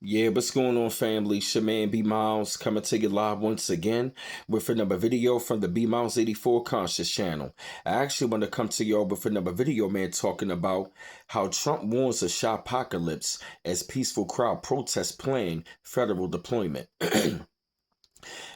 Yeah, what's going on, family? It's your man B Miles coming to you live once again with another video from the B Miles 84 Conscious channel. I actually want to come to y'all with another video, man, talking about how Trump warns of Chi-pocalypse as peaceful crowd protests plan federal deployment.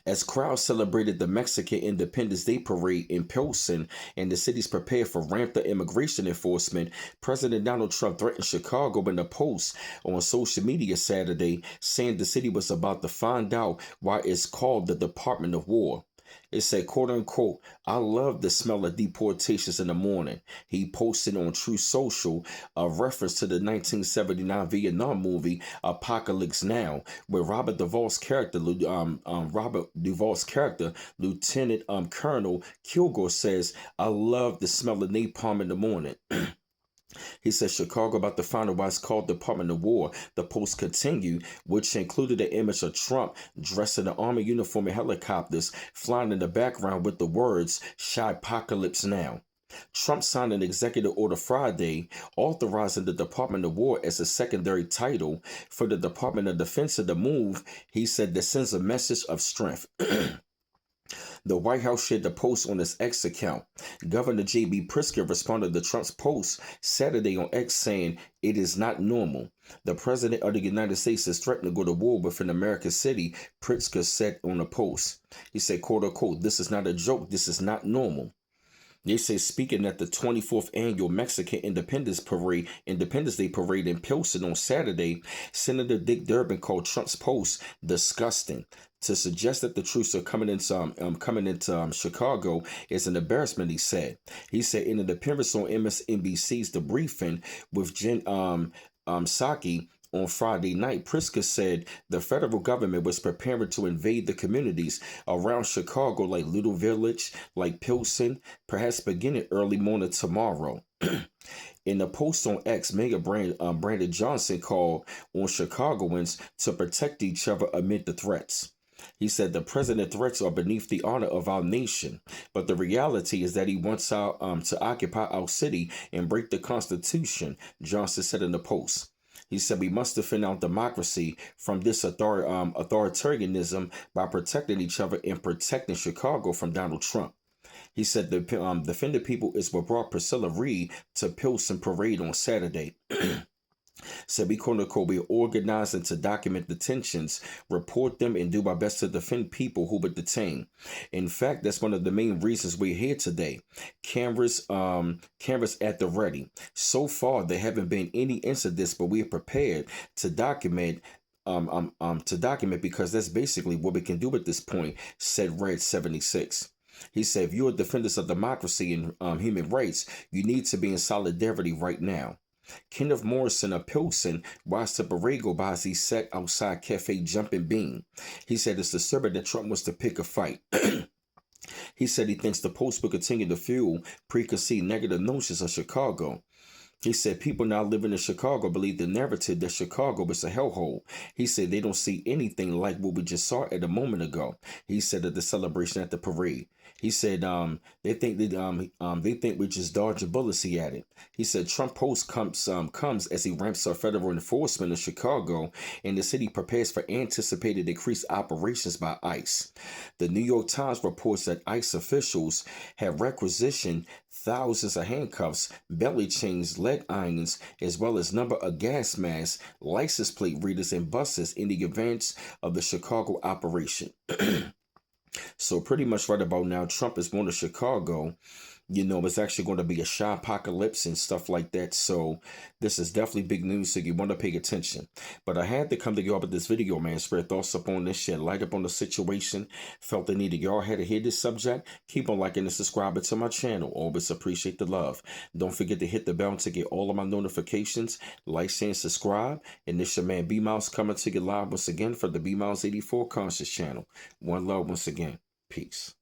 As crowds celebrated the Mexican Independence Day parade in Pilsen and the cities prepared for ramped up immigration enforcement, President Donald Trump threatened Chicago in a post on social media Saturday, saying the city was about to find out why it's called the Department of War. It said, quote unquote, "I love the smell of deportations in the morning." He posted on True Social a reference to the 1979 Vietnam movie Apocalypse Now, where Robert Duvall's character, Lieutenant Colonel Kilgore, says, "I love the smell of napalm in the morning." He said Chicago about to find out why it's called Department of War. The post continued, which included the image of Trump dressed in an army uniform and helicopters flying in the background with the words "Chi-pocalypse now." Trump signed an executive order Friday authorizing the Department of War as a secondary title for the Department of Defense. In the move, he said, that sends a message of strength. The White House shared the post on its X account. Governor J.B. Pritzker responded to Trump's post Saturday on X, saying, "It is not normal. The President of the United States is threatening to go to war with an American city," Pritzker said on the post. He said, quote unquote, "This is not a joke. This is not normal." They say, speaking at the 24th annual Mexican Independence Day parade in Pilsen on Saturday, Senator Dick Durbin called Trump's post disgusting. To suggest that the troops are coming into Chicago is an embarrassment, he said. He said in an appearance on MSNBC's The Briefing with Jen Psaki on Friday night, Pritzker said the federal government was preparing to invade the communities around Chicago, like Little Village, like Pilsen, perhaps beginning early morning tomorrow. In a post on X, Mayor Brandon Johnson called on Chicagoans to protect each other amid the threats. He said the president's threats are beneath the honor of our nation, but the reality is that he wants to occupy our city and break the Constitution, Johnson said in the post. He said we must defend our democracy from this authoritarianism by protecting each other and protecting Chicago from Donald Trump. He said the defend the people is what brought Priscilla Reed to Pilsen Parade on Saturday. Said we quote unquote we organizing to document detentions, report them, and do our best to defend people who were detained. In fact, that's one of the main reasons we're here today. Cameras at the ready. So far, there haven't been any incidents, but we are prepared to document. Because that's basically what we can do at this point," said Red 76. He said, "If you are defenders of democracy and human rights, you need to be in solidarity right now." Kenneth Morrison of Pilsen watched the parade go by as he sat outside Cafe Jumping Bean. He said it's disturbing that Trump wants to pick a fight. He said he thinks the post will continue to fuel preconceived negative notions of Chicago. He said people now living in Chicago believe the narrative that Chicago is a hellhole. He said they don't see anything like what we just saw at a moment ago. He said at the celebration at the parade. He said they think we're just dodging bullets. He added. He said Trump post comes as he ramps up federal enforcement in Chicago and the city prepares for anticipated increased operations by ICE. The New York Times reports that ICE officials have requisitioned thousands of handcuffs, belly chains, leg irons, as well as number of gas masks, license plate readers, and buses in the advance of the Chicago operation. So pretty much right about now, Trump is going to Chicago. It's actually going to be a Chi-pocalypse and stuff like that. So this is definitely big news. So you want to pay attention. But I had to come to y'all with this video, man. Spread thoughts up on this shit. Light up on the situation. Felt the need that y'all had to hear this subject. Keep on liking and subscribing to my channel. Always appreciate the love. Don't forget to hit the bell to get all of my notifications. Like, share, and subscribe. And this your man B Mouse coming to you live once again for the B Mouse 84 Conscious channel. One love once again. Peace.